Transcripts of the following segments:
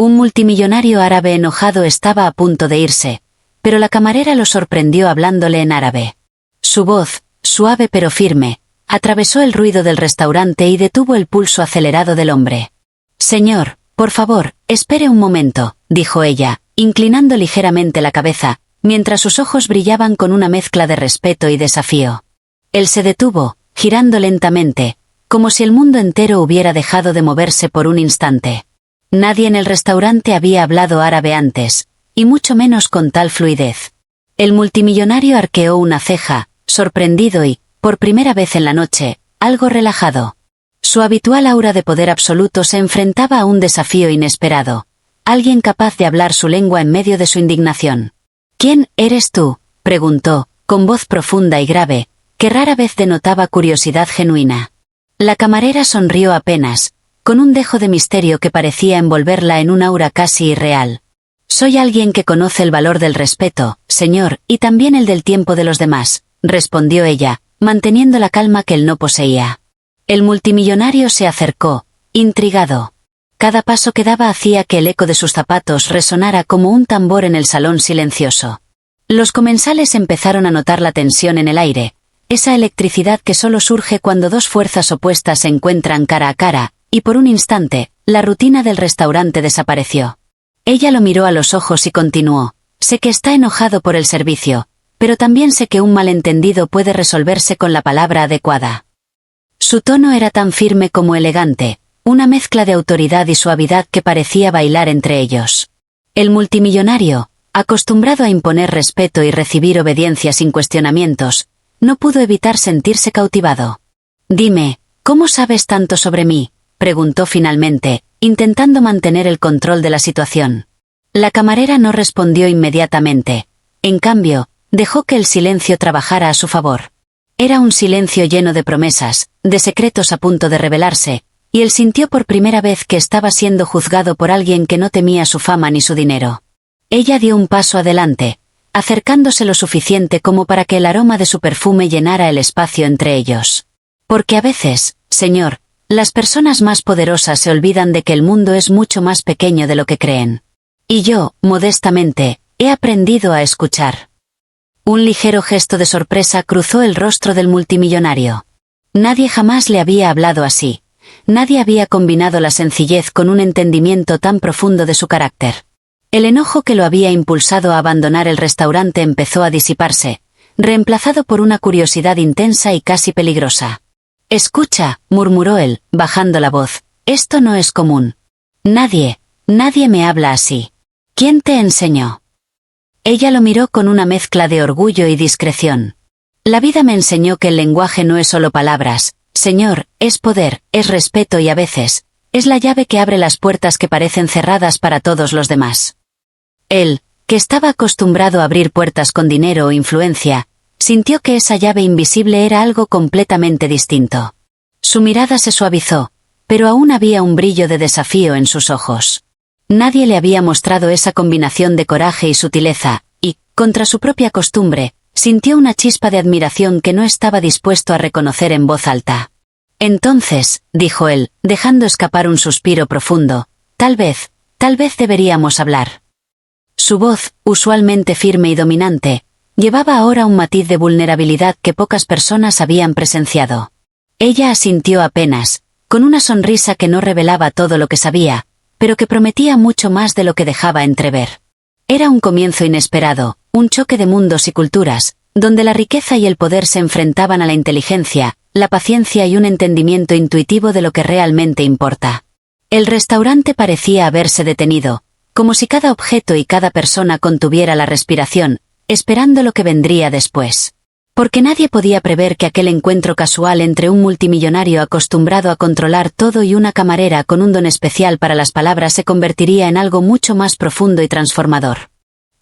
Un multimillonario árabe enojado estaba a punto de irse, pero la camarera lo sorprendió hablándole en árabe. Su voz, suave pero firme, atravesó el ruido del restaurante y detuvo el pulso acelerado del hombre. «Señor, por favor, espere un momento», dijo ella, inclinando ligeramente la cabeza, mientras sus ojos brillaban con una mezcla de respeto y desafío. Él se detuvo, girando lentamente, como si el mundo entero hubiera dejado de moverse por un instante. Nadie en el restaurante había hablado árabe antes, y mucho menos con tal fluidez. El multimillonario arqueó una ceja, sorprendido y, por primera vez en la noche, algo relajado. Su habitual aura de poder absoluto se enfrentaba a un desafío inesperado. Alguien capaz de hablar su lengua en medio de su indignación. «¿Quién eres tú?», preguntó, con voz profunda y grave, que rara vez denotaba curiosidad genuina. La camarera sonrió apenas, con un dejo de misterio que parecía envolverla en un aura casi irreal. «Soy alguien que conoce el valor del respeto, señor, y también el del tiempo de los demás», respondió ella, manteniendo la calma que él no poseía. El multimillonario se acercó, intrigado. Cada paso que daba hacía que el eco de sus zapatos resonara como un tambor en el salón silencioso. Los comensales empezaron a notar la tensión en el aire, esa electricidad que solo surge cuando dos fuerzas opuestas se encuentran cara a cara, y por un instante, la rutina del restaurante desapareció. Ella lo miró a los ojos y continuó: «Sé que está enojado por el servicio, pero también sé que un malentendido puede resolverse con la palabra adecuada». Su tono era tan firme como elegante, una mezcla de autoridad y suavidad que parecía bailar entre ellos. El multimillonario, acostumbrado a imponer respeto y recibir obediencia sin cuestionamientos, no pudo evitar sentirse cautivado. «Dime, ¿cómo sabes tanto sobre mí?», preguntó finalmente, intentando mantener el control de la situación. La camarera no respondió inmediatamente. En cambio, dejó que el silencio trabajara a su favor. Era un silencio lleno de promesas, de secretos a punto de revelarse, y él sintió por primera vez que estaba siendo juzgado por alguien que no temía su fama ni su dinero. Ella dio un paso adelante, acercándose lo suficiente como para que el aroma de su perfume llenara el espacio entre ellos. «Porque a veces, señor, las personas más poderosas se olvidan de que el mundo es mucho más pequeño de lo que creen. Y yo, modestamente, he aprendido a escuchar». Un ligero gesto de sorpresa cruzó el rostro del multimillonario. Nadie jamás le había hablado así. Nadie había combinado la sencillez con un entendimiento tan profundo de su carácter. El enojo que lo había impulsado a abandonar el restaurante empezó a disiparse, reemplazado por una curiosidad intensa y casi peligrosa. «Escucha», murmuró él, bajando la voz, «esto no es común. Nadie me habla así. ¿Quién te enseñó?». Ella lo miró con una mezcla de orgullo y discreción. «La vida me enseñó que el lenguaje no es solo palabras, señor, es poder, es respeto y a veces, es la llave que abre las puertas que parecen cerradas para todos los demás». Él, que estaba acostumbrado a abrir puertas con dinero o influencia, sintió que esa llave invisible era algo completamente distinto. Su mirada se suavizó, pero aún había un brillo de desafío en sus ojos. Nadie le había mostrado esa combinación de coraje y sutileza, y, contra su propia costumbre, sintió una chispa de admiración que no estaba dispuesto a reconocer en voz alta. «Entonces», dijo él, dejando escapar un suspiro profundo, tal vez deberíamos hablar». Su voz, usualmente firme y dominante, llevaba ahora un matiz de vulnerabilidad que pocas personas habían presenciado. Ella asintió apenas, con una sonrisa que no revelaba todo lo que sabía, pero que prometía mucho más de lo que dejaba entrever. Era un comienzo inesperado, un choque de mundos y culturas, donde la riqueza y el poder se enfrentaban a la inteligencia, la paciencia y un entendimiento intuitivo de lo que realmente importa. El restaurante parecía haberse detenido, como si cada objeto y cada persona contuviera la respiración, esperando lo que vendría después. Porque nadie podía prever que aquel encuentro casual entre un multimillonario acostumbrado a controlar todo y una camarera con un don especial para las palabras se convertiría en algo mucho más profundo y transformador.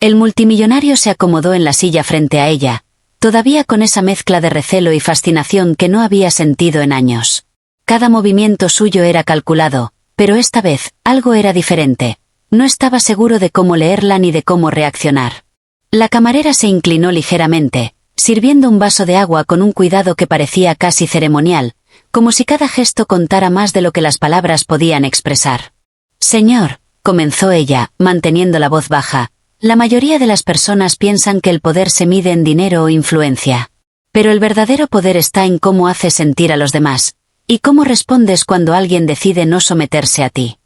El multimillonario se acomodó en la silla frente a ella, todavía con esa mezcla de recelo y fascinación que no había sentido en años. Cada movimiento suyo era calculado, pero esta vez, algo era diferente. No estaba seguro de cómo leerla ni de cómo reaccionar. La camarera se inclinó ligeramente, sirviendo un vaso de agua con un cuidado que parecía casi ceremonial, como si cada gesto contara más de lo que las palabras podían expresar. «Señor», comenzó ella, manteniendo la voz baja, la mayoría de las personas piensan que el poder se mide en dinero o influencia. Pero el verdadero poder está en cómo haces sentir a los demás, y cómo respondes cuando alguien decide no someterse a ti.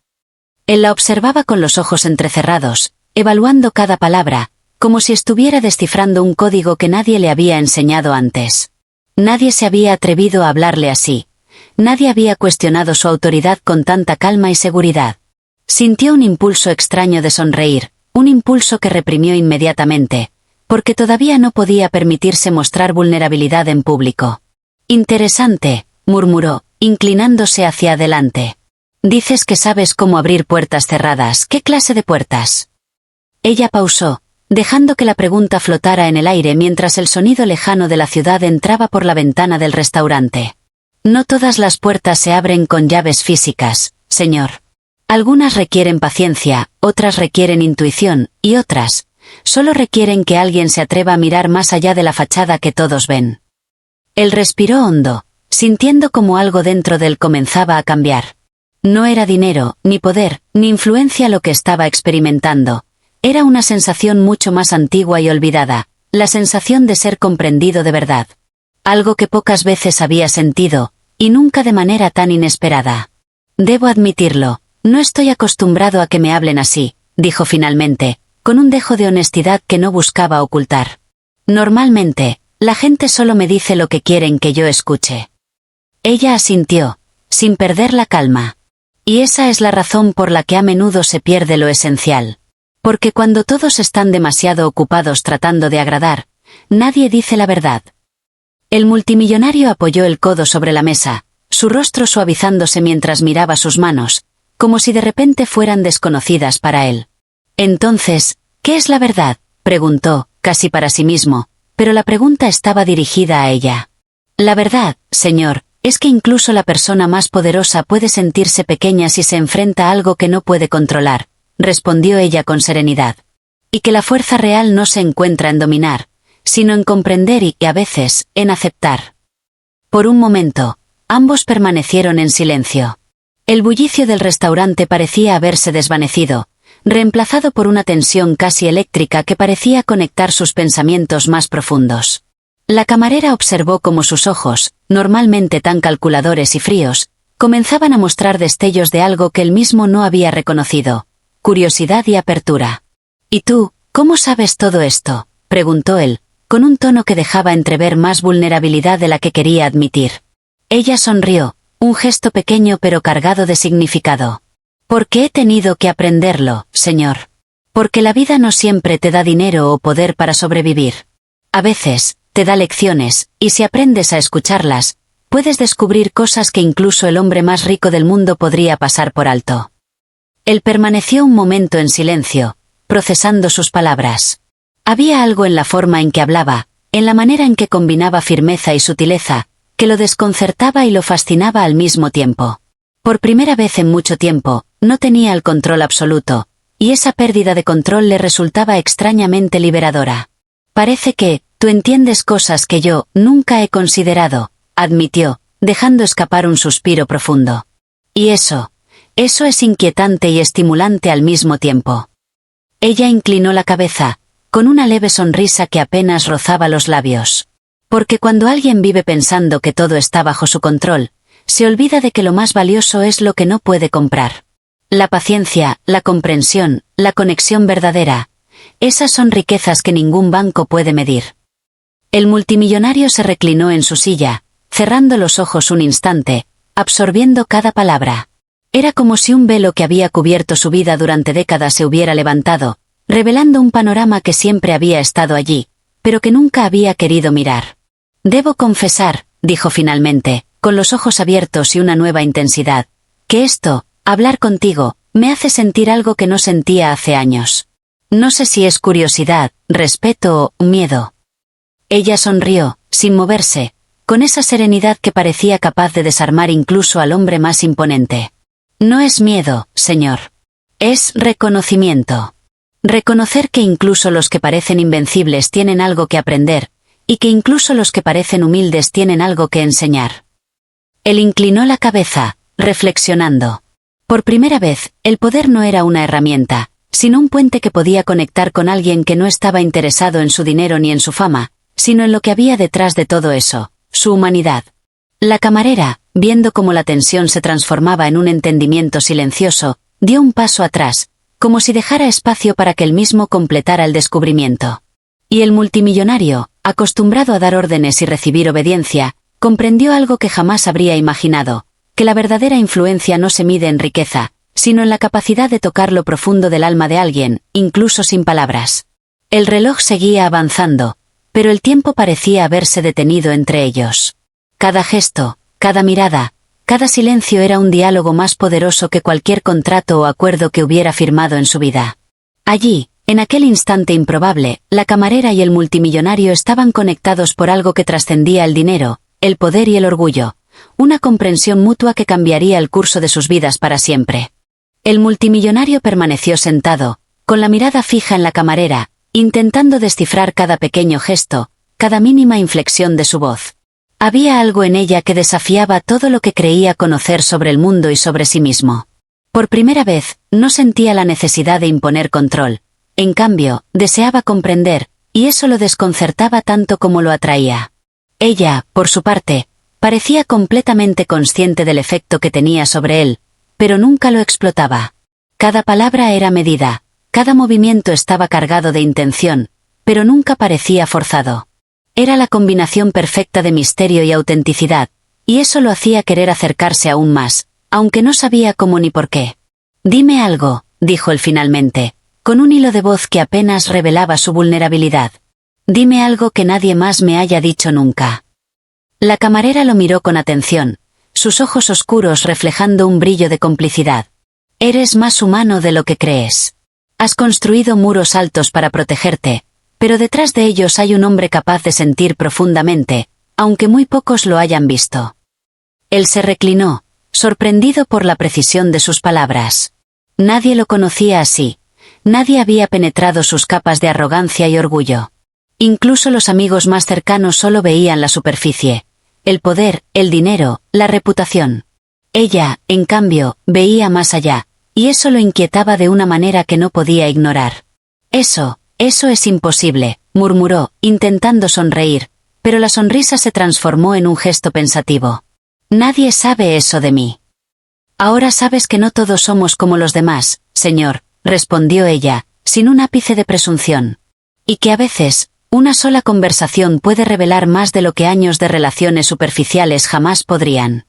Él la observaba con los ojos entrecerrados, evaluando cada palabra, como si estuviera descifrando un código que nadie le había enseñado antes. Nadie se había atrevido a hablarle así. Nadie había cuestionado su autoridad con tanta calma y seguridad. Sintió un impulso extraño de sonreír, un impulso que reprimió inmediatamente, porque todavía no podía permitirse mostrar vulnerabilidad en público. Interesante, murmuró, inclinándose hacia adelante. Dices que sabes cómo abrir puertas cerradas. ¿Qué clase de puertas? Ella pausó, dejando que la pregunta flotara en el aire mientras el sonido lejano de la ciudad entraba por la ventana del restaurante. No todas las puertas se abren con llaves físicas, señor. Algunas requieren paciencia, otras requieren intuición, y otras, solo requieren que alguien se atreva a mirar más allá de la fachada que todos ven. Él respiró hondo, sintiendo como algo dentro de él comenzaba a cambiar. No era dinero, ni poder, ni influencia lo que estaba experimentando. Era una sensación mucho más antigua y olvidada, la sensación de ser comprendido de verdad. Algo que pocas veces había sentido, y nunca de manera tan inesperada. Debo admitirlo, no estoy acostumbrado a que me hablen así, dijo finalmente, con un dejo de honestidad que no buscaba ocultar. Normalmente, la gente solo me dice lo que quieren que yo escuche. Ella asintió, sin perder la calma. Y esa es la razón por la que a menudo se pierde lo esencial. Porque cuando todos están demasiado ocupados tratando de agradar, nadie dice la verdad. El multimillonario apoyó el codo sobre la mesa, su rostro suavizándose mientras miraba sus manos, como si de repente fueran desconocidas para él. Entonces, ¿qué es la verdad?, preguntó, casi para sí mismo, pero la pregunta estaba dirigida a ella. La verdad, señor, es que incluso la persona más poderosa puede sentirse pequeña si se enfrenta a algo que no puede controlar, respondió ella con serenidad. Y que la fuerza real no se encuentra en dominar, sino en comprender y, a veces, en aceptar. Por un momento, ambos permanecieron en silencio. El bullicio del restaurante parecía haberse desvanecido, reemplazado por una tensión casi eléctrica que parecía conectar sus pensamientos más profundos. La camarera observó cómo sus ojos, normalmente tan calculadores y fríos, comenzaban a mostrar destellos de algo que él mismo no había reconocido: curiosidad y apertura. ¿Y tú, cómo sabes todo esto?, preguntó él, con un tono que dejaba entrever más vulnerabilidad de la que quería admitir. Ella sonrió, un gesto pequeño pero cargado de significado. Porque he tenido que aprenderlo, señor. Porque la vida no siempre te da dinero o poder para sobrevivir. A veces, te da lecciones, y si aprendes a escucharlas, puedes descubrir cosas que incluso el hombre más rico del mundo podría pasar por alto. Él permaneció un momento en silencio, procesando sus palabras. Había algo en la forma en que hablaba, en la manera en que combinaba firmeza y sutileza, que lo desconcertaba y lo fascinaba al mismo tiempo. Por primera vez en mucho tiempo, no tenía el control absoluto, y esa pérdida de control le resultaba extrañamente liberadora. Parece que, tú entiendes cosas que yo nunca he considerado, admitió, dejando escapar un suspiro profundo. Y eso es inquietante y estimulante al mismo tiempo. Ella inclinó la cabeza, con una leve sonrisa que apenas rozaba los labios. Porque cuando alguien vive pensando que todo está bajo su control, se olvida de que lo más valioso es lo que no puede comprar. La paciencia, la comprensión, la conexión verdadera, esas son riquezas que ningún banco puede medir. El multimillonario se reclinó en su silla, cerrando los ojos un instante, absorbiendo cada palabra. Era como si un velo que había cubierto su vida durante décadas se hubiera levantado, revelando un panorama que siempre había estado allí, pero que nunca había querido mirar. Debo confesar, dijo finalmente, con los ojos abiertos y una nueva intensidad, que hablar contigo, me hace sentir algo que no sentía hace años. No sé si es curiosidad, respeto o miedo. Ella sonrió, sin moverse, con esa serenidad que parecía capaz de desarmar incluso al hombre más imponente. No es miedo, señor. Es reconocimiento. Reconocer que incluso los que parecen invencibles tienen algo que aprender, y que incluso los que parecen humildes tienen algo que enseñar. Él inclinó la cabeza, reflexionando. Por primera vez, el poder no era una herramienta, sino un puente que podía conectar con alguien que no estaba interesado en su dinero ni en su fama, sino en lo que había detrás de todo eso, su humanidad. La camarera, viendo cómo la tensión se transformaba en un entendimiento silencioso, dio un paso atrás, como si dejara espacio para que él mismo completara el descubrimiento. Y el multimillonario, acostumbrado a dar órdenes y recibir obediencia, comprendió algo que jamás habría imaginado, que la verdadera influencia no se mide en riqueza, sino en la capacidad de tocar lo profundo del alma de alguien, incluso sin palabras. El reloj seguía avanzando, pero el tiempo parecía haberse detenido entre ellos. Cada gesto, cada mirada, cada silencio era un diálogo más poderoso que cualquier contrato o acuerdo que hubiera firmado en su vida. Allí, en aquel instante improbable, la camarera y el multimillonario estaban conectados por algo que trascendía el dinero, el poder y el orgullo, una comprensión mutua que cambiaría el curso de sus vidas para siempre. El multimillonario permaneció sentado, con la mirada fija en la camarera, intentando descifrar cada pequeño gesto, cada mínima inflexión de su voz. Había algo en ella que desafiaba todo lo que creía conocer sobre el mundo y sobre sí mismo. Por primera vez, no sentía la necesidad de imponer control. En cambio, deseaba comprender, y eso lo desconcertaba tanto como lo atraía. Ella, por su parte, parecía completamente consciente del efecto que tenía sobre él, pero nunca lo explotaba. Cada palabra era medida, cada movimiento estaba cargado de intención, pero nunca parecía forzado. Era la combinación perfecta de misterio y autenticidad, y eso lo hacía querer acercarse aún más, aunque no sabía cómo ni por qué. «Dime algo», dijo él finalmente, con un hilo de voz que apenas revelaba su vulnerabilidad. «Dime algo que nadie más me haya dicho nunca». La camarera lo miró con atención, sus ojos oscuros reflejando un brillo de complicidad. «Eres más humano de lo que crees. Has construido muros altos para protegerte, pero detrás de ellos hay un hombre capaz de sentir profundamente, aunque muy pocos lo hayan visto». Él se reclinó, sorprendido por la precisión de sus palabras. Nadie lo conocía así, nadie había penetrado sus capas de arrogancia y orgullo. Incluso los amigos más cercanos solo veían la superficie, el poder, el dinero, la reputación. Ella, en cambio, veía más allá, y eso lo inquietaba de una manera que no podía ignorar. Eso es imposible», murmuró, intentando sonreír, pero la sonrisa se transformó en un gesto pensativo. «Nadie sabe eso de mí». «Ahora sabes que no todos somos como los demás, señor», respondió ella, sin un ápice de presunción. «Y que a veces, una sola conversación puede revelar más de lo que años de relaciones superficiales jamás podrían».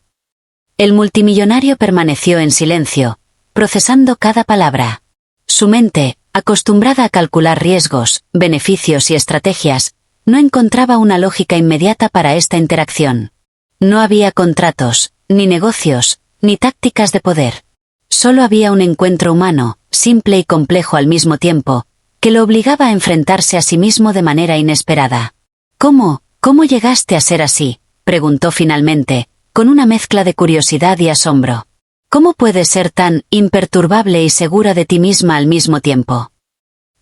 El multimillonario permaneció en silencio, procesando cada palabra. Su mente, acostumbrada a calcular riesgos, beneficios y estrategias, no encontraba una lógica inmediata para esta interacción. No había contratos, ni negocios, ni tácticas de poder. Solo había un encuentro humano, simple y complejo al mismo tiempo, que lo obligaba a enfrentarse a sí mismo de manera inesperada. «¿Cómo llegaste a ser así?», preguntó finalmente, con una mezcla de curiosidad y asombro. «¿Cómo puedes ser tan imperturbable y segura de ti misma al mismo tiempo?».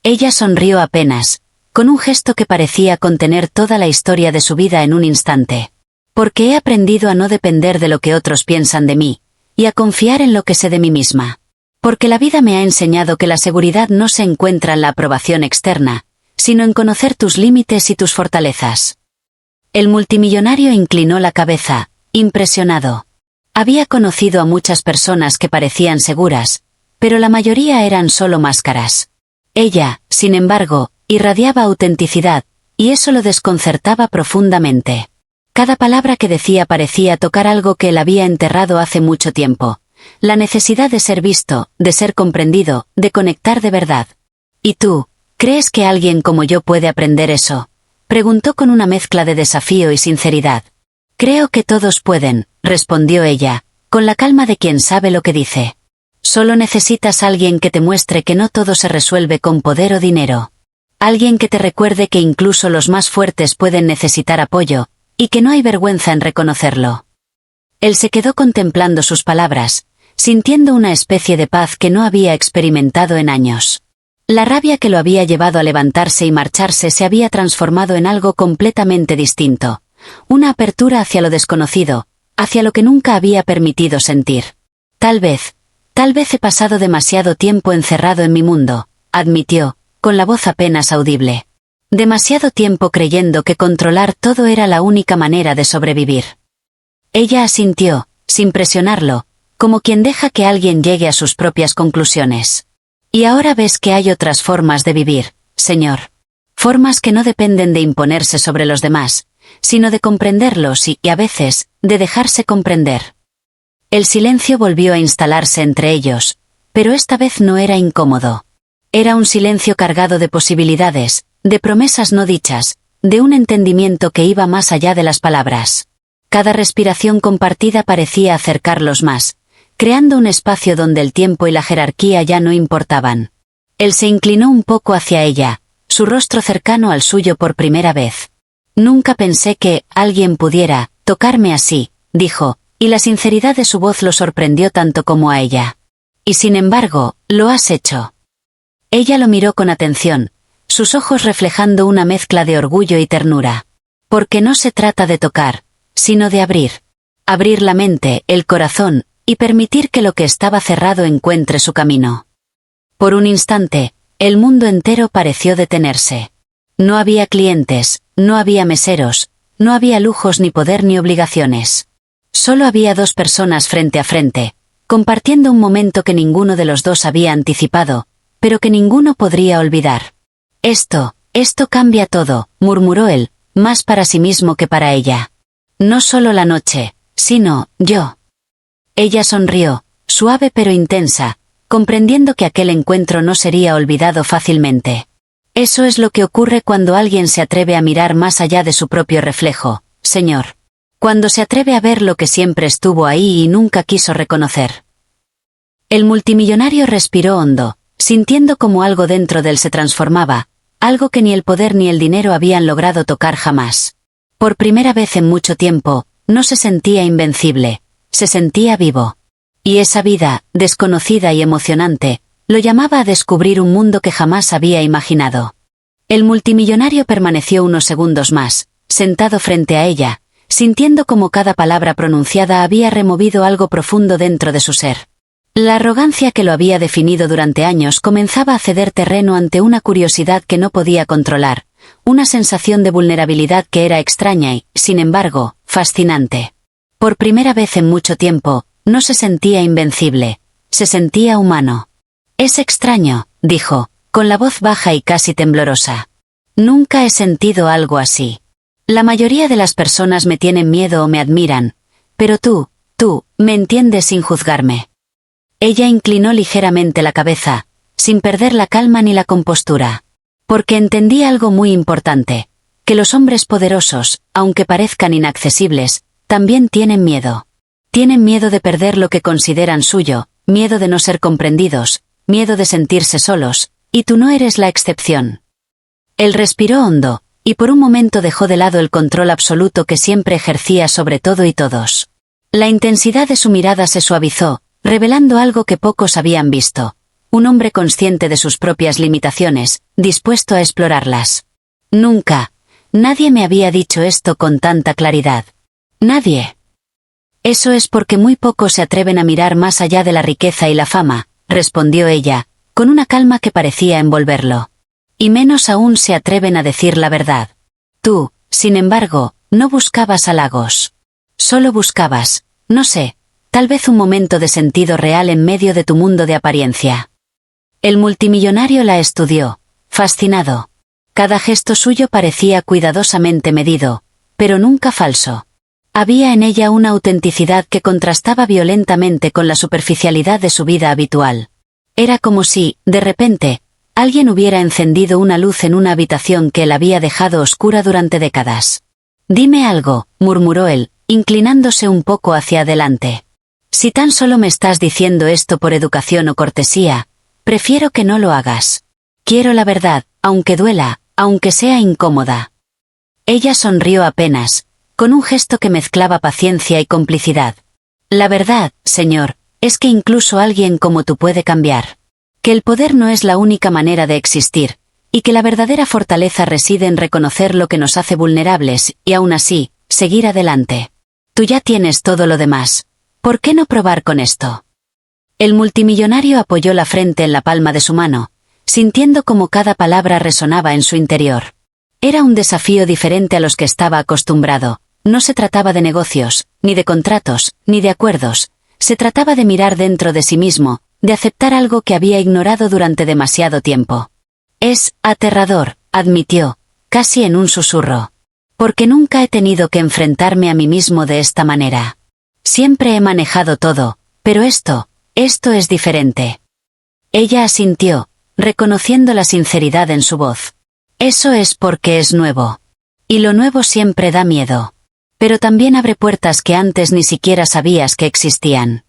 Ella sonrió apenas, con un gesto que parecía contener toda la historia de su vida en un instante. «Porque he aprendido a no depender de lo que otros piensan de mí, y a confiar en lo que sé de mí misma. Porque la vida me ha enseñado que la seguridad no se encuentra en la aprobación externa, sino en conocer tus límites y tus fortalezas». El multimillonario inclinó la cabeza, impresionado. Había conocido a muchas personas que parecían seguras, pero la mayoría eran solo máscaras. Ella, sin embargo, irradiaba autenticidad, y eso lo desconcertaba profundamente. Cada palabra que decía parecía tocar algo que él había enterrado hace mucho tiempo. La necesidad de ser visto, de ser comprendido, de conectar de verdad. «¿Y tú, crees que alguien como yo puede aprender eso?», preguntó con una mezcla de desafío y sinceridad. «Creo que todos pueden», respondió ella, con la calma de quien sabe lo que dice. «Solo necesitas alguien que te muestre que no todo se resuelve con poder o dinero. Alguien que te recuerde que incluso los más fuertes pueden necesitar apoyo, y que no hay vergüenza en reconocerlo». Él se quedó contemplando sus palabras, sintiendo una especie de paz que no había experimentado en años. La rabia que lo había llevado a levantarse y marcharse se había transformado en algo completamente distinto, una apertura hacia lo desconocido, hacia lo que nunca había permitido sentir. Tal vez Tal vez he pasado demasiado tiempo encerrado en mi mundo, admitió, con la voz apenas audible. Demasiado tiempo creyendo que controlar todo era la única manera de sobrevivir. Ella asintió, sin presionarlo, como quien deja que alguien llegue a sus propias conclusiones. Y ahora ves que hay otras formas de vivir, señor. Formas que no dependen de imponerse sobre los demás, sino de comprenderlos y a veces, de dejarse comprender. El silencio volvió a instalarse entre ellos, pero esta vez no era incómodo. Era un silencio cargado de posibilidades, de promesas no dichas, de un entendimiento que iba más allá de las palabras. Cada respiración compartida parecía acercarlos más, creando un espacio donde el tiempo y la jerarquía ya no importaban. Él se inclinó un poco hacia ella, su rostro cercano al suyo por primera vez. Nunca pensé que alguien pudiera tocarme así, dijo, y la sinceridad de su voz lo sorprendió tanto como a ella. Y sin embargo, lo has hecho. Ella lo miró con atención, sus ojos reflejando una mezcla de orgullo y ternura. Porque no se trata de tocar, sino de abrir. Abrir la mente, el corazón, y permitir que lo que estaba cerrado encuentre su camino. Por un instante, el mundo entero pareció detenerse. No había clientes, no había meseros, no había lujos ni poder ni obligaciones. Solo había dos personas frente a frente, compartiendo un momento que ninguno de los dos había anticipado, pero que ninguno podría olvidar. Esto cambia todo, murmuró él, más para sí mismo que para ella. No solo la noche, sino yo. Ella sonrió, suave pero intensa, comprendiendo que aquel encuentro no sería olvidado fácilmente. Eso es lo que ocurre cuando alguien se atreve a mirar más allá de su propio reflejo, señor. Cuando se atreve a ver lo que siempre estuvo ahí y nunca quiso reconocer. El multimillonario respiró hondo, sintiendo como algo dentro de él se transformaba, algo que ni el poder ni el dinero habían logrado tocar jamás. Por primera vez en mucho tiempo, no se sentía invencible, se sentía vivo. Y esa vida, desconocida y emocionante, lo llamaba a descubrir un mundo que jamás había imaginado. El multimillonario permaneció unos segundos más, sentado frente a ella, sintiendo como cada palabra pronunciada había removido algo profundo dentro de su ser. La arrogancia que lo había definido durante años comenzaba a ceder terreno ante una curiosidad que no podía controlar, una sensación de vulnerabilidad que era extraña y, sin embargo, fascinante. Por primera vez en mucho tiempo, no se sentía invencible, se sentía humano. Es extraño, dijo, con la voz baja y casi temblorosa. Nunca he sentido algo así. La mayoría de las personas me tienen miedo o me admiran, pero tú, me entiendes sin juzgarme. Ella inclinó ligeramente la cabeza, sin perder la calma ni la compostura. Porque entendí algo muy importante, que los hombres poderosos, aunque parezcan inaccesibles, también tienen miedo. Tienen miedo de perder lo que consideran suyo, miedo de no ser comprendidos, miedo de sentirse solos, y tú no eres la excepción. Él respiró hondo, y por un momento dejó de lado el control absoluto que siempre ejercía sobre todo y todos. La intensidad de su mirada se suavizó, revelando algo que pocos habían visto. Un hombre consciente de sus propias limitaciones, dispuesto a explorarlas. Nunca, nadie me había dicho esto con tanta claridad. Nadie. Eso es porque muy pocos se atreven a mirar más allá de la riqueza y la fama, respondió ella, con una calma que parecía envolverlo. Y menos aún se atreven a decir la verdad. Tú, sin embargo, no buscabas halagos. Solo buscabas, no sé, tal vez un momento de sentido real en medio de tu mundo de apariencia. El multimillonario la estudió, fascinado. Cada gesto suyo parecía cuidadosamente medido, pero nunca falso. Había en ella una autenticidad que contrastaba violentamente con la superficialidad de su vida habitual. Era como si, de repente, alguien hubiera encendido una luz en una habitación que él había dejado oscura durante décadas. Dime algo, murmuró él, inclinándose un poco hacia adelante. Si tan solo me estás diciendo esto por educación o cortesía, prefiero que no lo hagas. Quiero la verdad, aunque duela, aunque sea incómoda. Ella sonrió apenas, con un gesto que mezclaba paciencia y complicidad. La verdad, señor, es que incluso alguien como tú puede cambiar. Que el poder no es la única manera de existir, y que la verdadera fortaleza reside en reconocer lo que nos hace vulnerables, y aún así, seguir adelante. Tú ya tienes todo lo demás. ¿Por qué no probar con esto? El multimillonario apoyó la frente en la palma de su mano, sintiendo como cada palabra resonaba en su interior. Era un desafío diferente a los que estaba acostumbrado. No se trataba de negocios, ni de contratos, ni de acuerdos. Se trataba de mirar dentro de sí mismo, de aceptar algo que había ignorado durante demasiado tiempo. Es aterrador, admitió, casi en un susurro. Porque nunca he tenido que enfrentarme a mí mismo de esta manera. Siempre he manejado todo, pero esto es diferente. Ella asintió, reconociendo la sinceridad en su voz. Eso es porque es nuevo. Y lo nuevo siempre da miedo. Pero también abre puertas que antes ni siquiera sabías que existían.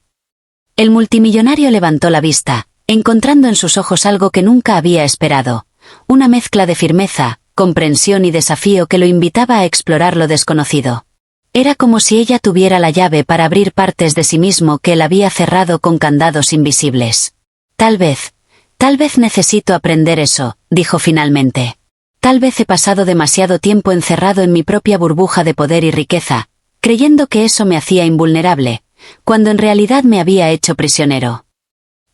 El multimillonario levantó la vista, encontrando en sus ojos algo que nunca había esperado, una mezcla de firmeza, comprensión y desafío que lo invitaba a explorar lo desconocido. Era como si ella tuviera la llave para abrir partes de sí mismo que él había cerrado con candados invisibles. Tal vez necesito aprender eso, dijo finalmente. Tal vez he pasado demasiado tiempo encerrado en mi propia burbuja de poder y riqueza, creyendo que eso me hacía invulnerable, cuando en realidad me había hecho prisionero.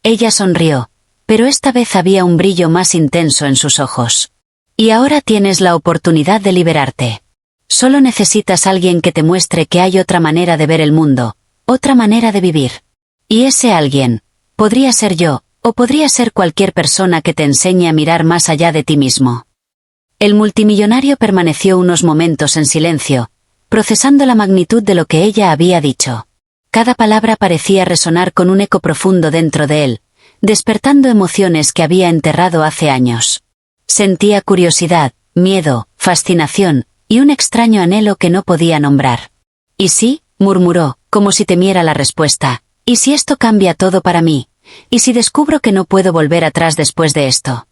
Ella sonrió, pero esta vez había un brillo más intenso en sus ojos. Y ahora tienes la oportunidad de liberarte. Solo necesitas alguien que te muestre que hay otra manera de ver el mundo, otra manera de vivir. Y ese alguien, podría ser yo, o podría ser cualquier persona que te enseñe a mirar más allá de ti mismo. El multimillonario permaneció unos momentos en silencio, procesando la magnitud de lo que ella había dicho. Cada palabra parecía resonar con un eco profundo dentro de él, despertando emociones que había enterrado hace años. Sentía curiosidad, miedo, fascinación, y un extraño anhelo que no podía nombrar. «¿Y sí?», murmuró, como si temiera la respuesta. «¿Y si esto cambia todo para mí? ¿Y si descubro que no puedo volver atrás después de esto?».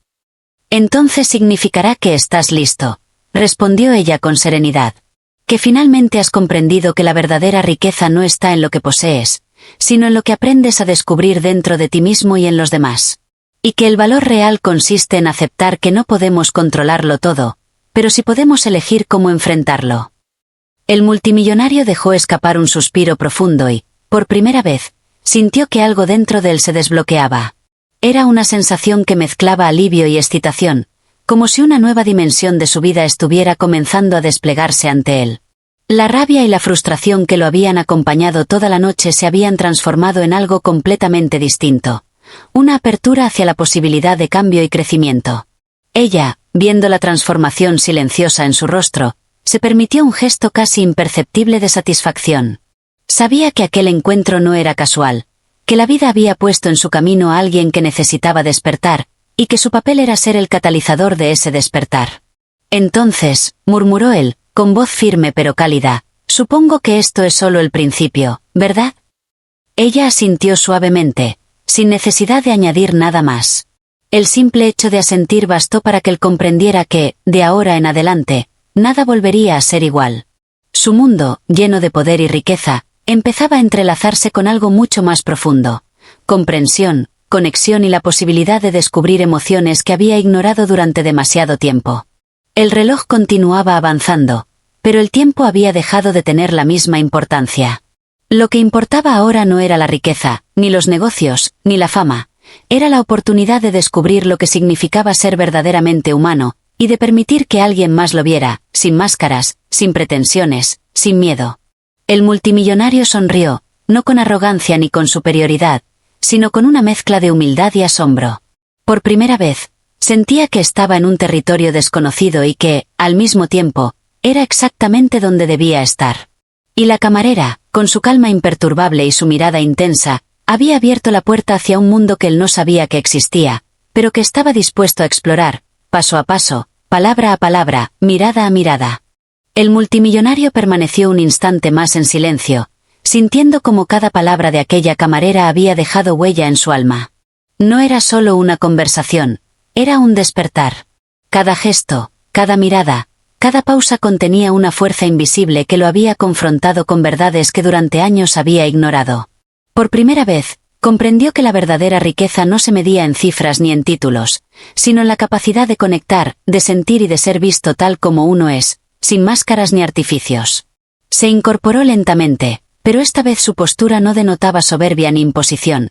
«Entonces significará que estás listo», respondió ella con serenidad. «Que finalmente has comprendido que la verdadera riqueza no está en lo que posees, sino en lo que aprendes a descubrir dentro de ti mismo y en los demás. Y que el valor real consiste en aceptar que no podemos controlarlo todo, pero sí podemos elegir cómo enfrentarlo». El multimillonario dejó escapar un suspiro profundo y, por primera vez, sintió que algo dentro de él se desbloqueaba. Era una sensación que mezclaba alivio y excitación, como si una nueva dimensión de su vida estuviera comenzando a desplegarse ante él. La rabia y la frustración que lo habían acompañado toda la noche se habían transformado en algo completamente distinto. Una apertura hacia la posibilidad de cambio y crecimiento. Ella, viendo la transformación silenciosa en su rostro, se permitió un gesto casi imperceptible de satisfacción. Sabía que aquel encuentro no era casual, que la vida había puesto en su camino a alguien que necesitaba despertar, y que su papel era ser el catalizador de ese despertar. «Entonces», murmuró él, con voz firme pero cálida, «supongo que esto es solo el principio, ¿verdad?». Ella asintió suavemente, sin necesidad de añadir nada más. El simple hecho de asentir bastó para que él comprendiera que, de ahora en adelante, nada volvería a ser igual. Su mundo, lleno de poder y riqueza, empezaba a entrelazarse con algo mucho más profundo: comprensión, conexión y la posibilidad de descubrir emociones que había ignorado durante demasiado tiempo. El reloj continuaba avanzando, pero el tiempo había dejado de tener la misma importancia. Lo que importaba ahora no era la riqueza, ni los negocios, ni la fama. Era la oportunidad de descubrir lo que significaba ser verdaderamente humano, y de permitir que alguien más lo viera, sin máscaras, sin pretensiones, sin miedo. El multimillonario sonrió, no con arrogancia ni con superioridad, sino con una mezcla de humildad y asombro. Por primera vez, sentía que estaba en un territorio desconocido y que, al mismo tiempo, era exactamente donde debía estar. Y la camarera, con su calma imperturbable y su mirada intensa, había abierto la puerta hacia un mundo que él no sabía que existía, pero que estaba dispuesto a explorar, paso a paso, palabra a palabra, mirada a mirada. El multimillonario permaneció un instante más en silencio, sintiendo como cada palabra de aquella camarera había dejado huella en su alma. No era solo una conversación, era un despertar. Cada gesto, cada mirada, cada pausa contenía una fuerza invisible que lo había confrontado con verdades que durante años había ignorado. Por primera vez, comprendió que la verdadera riqueza no se medía en cifras ni en títulos, sino en la capacidad de conectar, de sentir y de ser visto tal como uno es, sin máscaras ni artificios. Se incorporó lentamente, pero esta vez su postura no denotaba soberbia ni imposición,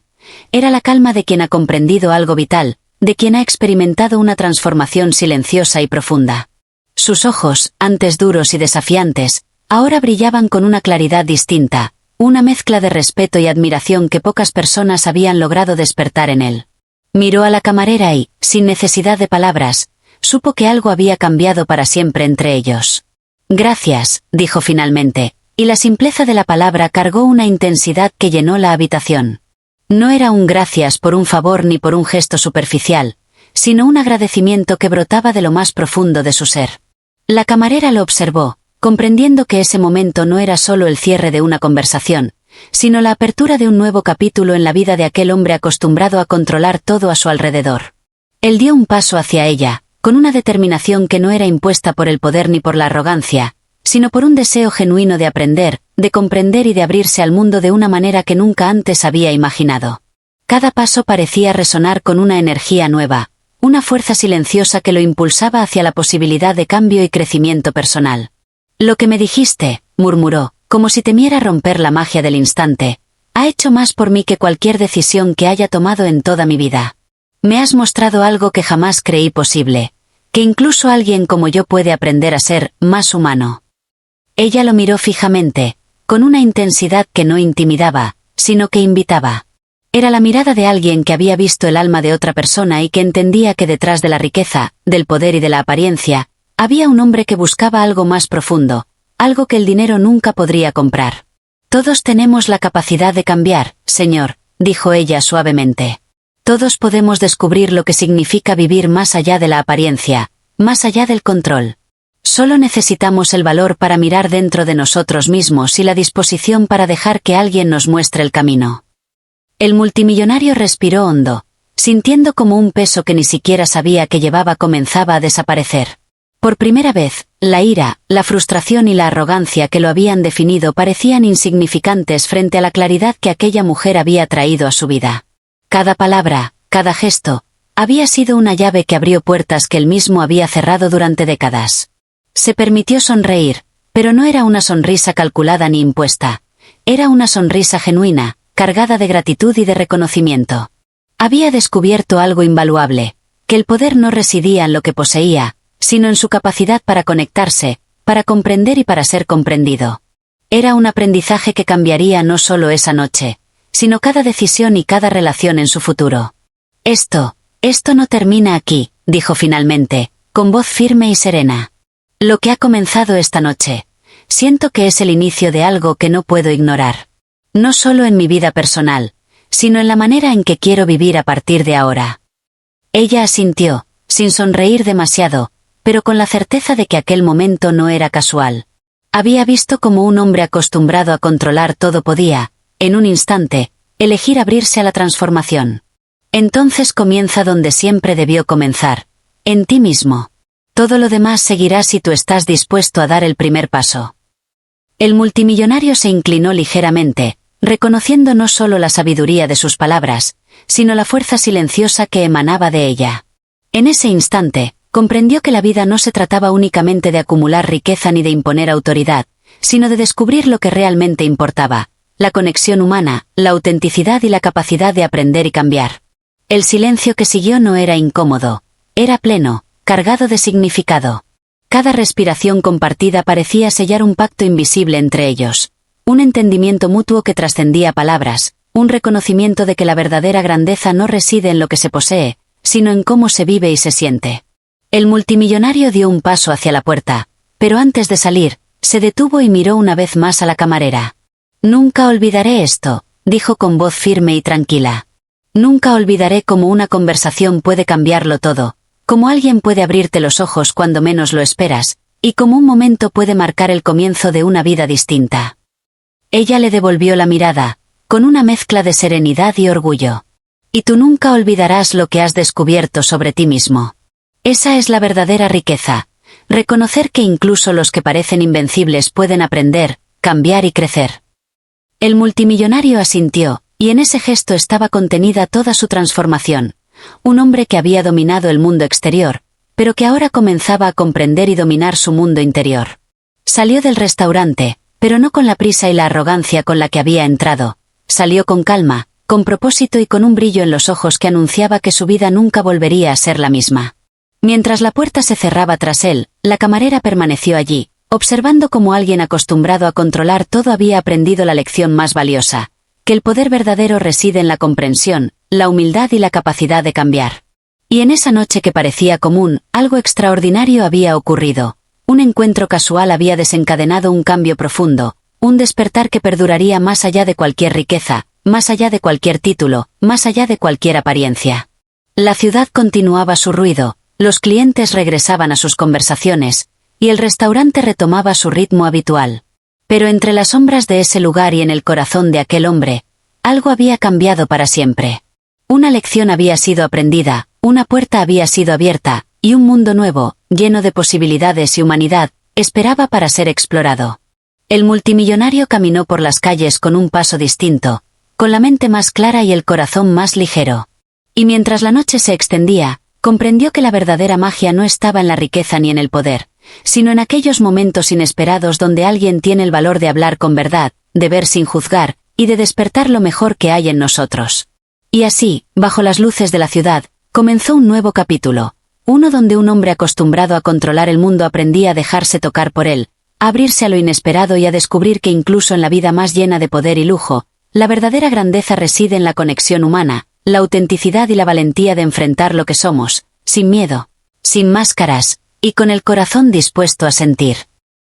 Era la calma de quien ha comprendido algo vital, de quien ha experimentado una transformación silenciosa y profunda. Sus ojos, antes duros y desafiantes, ahora brillaban con una claridad distinta, una mezcla de respeto y admiración que pocas personas habían logrado despertar en él. Miró a la camarera y, sin necesidad de palabras, supo que algo había cambiado para siempre entre ellos. «Gracias», dijo finalmente, y la simpleza de la palabra cargó una intensidad que llenó la habitación. No era un gracias por un favor ni por un gesto superficial, sino un agradecimiento que brotaba de lo más profundo de su ser. La camarera lo observó, comprendiendo que ese momento no era solo el cierre de una conversación, sino la apertura de un nuevo capítulo en la vida de aquel hombre acostumbrado a controlar todo a su alrededor. Él dio un paso hacia ella, con una determinación que no era impuesta por el poder ni por la arrogancia, sino por un deseo genuino de aprender, de comprender y de abrirse al mundo de una manera que nunca antes había imaginado. Cada paso parecía resonar con una energía nueva, una fuerza silenciosa que lo impulsaba hacia la posibilidad de cambio y crecimiento personal. «Lo que me dijiste», murmuró, como si temiera romper la magia del instante, «ha hecho más por mí que cualquier decisión que haya tomado en toda mi vida. Me has mostrado algo que jamás creí posible, que incluso alguien como yo puede aprender a ser más humano». Ella lo miró fijamente, con una intensidad que no intimidaba, sino que invitaba. Era la mirada de alguien que había visto el alma de otra persona y que entendía que detrás de la riqueza, del poder y de la apariencia, había un hombre que buscaba algo más profundo, algo que el dinero nunca podría comprar. «Todos tenemos la capacidad de cambiar, señor», dijo ella suavemente. «Todos podemos descubrir lo que significa vivir más allá de la apariencia, más allá del control. Solo necesitamos el valor para mirar dentro de nosotros mismos y la disposición para dejar que alguien nos muestre el camino». El multimillonario respiró hondo, sintiendo como un peso que ni siquiera sabía que llevaba comenzaba a desaparecer. Por primera vez, la ira, la frustración y la arrogancia que lo habían definido parecían insignificantes frente a la claridad que aquella mujer había traído a su vida. Cada palabra, cada gesto, había sido una llave que abrió puertas que él mismo había cerrado durante décadas. Se permitió sonreír, pero no era una sonrisa calculada ni impuesta. Era una sonrisa genuina, cargada de gratitud y de reconocimiento. Había descubierto algo invaluable, que el poder no residía en lo que poseía, sino en su capacidad para conectarse, para comprender y para ser comprendido. Era un aprendizaje que cambiaría no solo esa noche, sino cada decisión y cada relación en su futuro. Esto no termina aquí», dijo finalmente, con voz firme y serena. «Lo que ha comenzado esta noche, siento que es el inicio de algo que no puedo ignorar. No solo en mi vida personal, sino en la manera en que quiero vivir a partir de ahora». Ella asintió, sin sonreír demasiado, pero con la certeza de que aquel momento no era casual. Había visto cómo un hombre acostumbrado a controlar todo podía, en un instante, elegir abrirse a la transformación. Entonces comienza donde siempre debió comenzar, en ti mismo. Todo lo demás seguirá si tú estás dispuesto a dar el primer paso. El multimillonario se inclinó ligeramente, reconociendo no solo la sabiduría de sus palabras, sino la fuerza silenciosa que emanaba de ella. En ese instante, comprendió que la vida no se trataba únicamente de acumular riqueza ni de imponer autoridad, sino de descubrir lo que realmente importaba, la conexión humana, la autenticidad y la capacidad de aprender y cambiar. El silencio que siguió no era incómodo, era pleno, cargado de significado. Cada respiración compartida parecía sellar un pacto invisible entre ellos, un entendimiento mutuo que trascendía palabras, un reconocimiento de que la verdadera grandeza no reside en lo que se posee, sino en cómo se vive y se siente. El multimillonario dio un paso hacia la puerta, pero antes de salir, se detuvo y miró una vez más a la camarera. «Nunca olvidaré esto», dijo con voz firme y tranquila. «Nunca olvidaré cómo una conversación puede cambiarlo todo, cómo alguien puede abrirte los ojos cuando menos lo esperas, y cómo un momento puede marcar el comienzo de una vida distinta». Ella le devolvió la mirada, con una mezcla de serenidad y orgullo. «Y tú nunca olvidarás lo que has descubierto sobre ti mismo. Esa es la verdadera riqueza, reconocer que incluso los que parecen invencibles pueden aprender, cambiar y crecer». El multimillonario asintió, y en ese gesto estaba contenida toda su transformación. Un hombre que había dominado el mundo exterior, pero que ahora comenzaba a comprender y dominar su mundo interior. Salió del restaurante, pero no con la prisa y la arrogancia con la que había entrado. Salió con calma, con propósito y con un brillo en los ojos que anunciaba que su vida nunca volvería a ser la misma. Mientras la puerta se cerraba tras él, la camarera permaneció allí, observando cómo alguien acostumbrado a controlar todo había aprendido la lección más valiosa, que el poder verdadero reside en la comprensión, la humildad y la capacidad de cambiar. Y en esa noche que parecía común, algo extraordinario había ocurrido. Un encuentro casual había desencadenado un cambio profundo, un despertar que perduraría más allá de cualquier riqueza, más allá de cualquier título, más allá de cualquier apariencia. La ciudad continuaba su ruido, los clientes regresaban a sus conversaciones, y el restaurante retomaba su ritmo habitual. Pero entre las sombras de ese lugar y en el corazón de aquel hombre, algo había cambiado para siempre. Una lección había sido aprendida, una puerta había sido abierta, y un mundo nuevo, lleno de posibilidades y humanidad, esperaba para ser explorado. El multimillonario caminó por las calles con un paso distinto, con la mente más clara y el corazón más ligero. Y mientras la noche se extendía, comprendió que la verdadera magia no estaba en la riqueza ni en el poder, sino en aquellos momentos inesperados donde alguien tiene el valor de hablar con verdad, de ver sin juzgar, y de despertar lo mejor que hay en nosotros. Y así, bajo las luces de la ciudad, comenzó un nuevo capítulo, uno donde un hombre acostumbrado a controlar el mundo aprendía a dejarse tocar por él, a abrirse a lo inesperado y a descubrir que incluso en la vida más llena de poder y lujo, la verdadera grandeza reside en la conexión humana, la autenticidad y la valentía de enfrentar lo que somos, sin miedo, sin máscaras, y con el corazón dispuesto a sentir.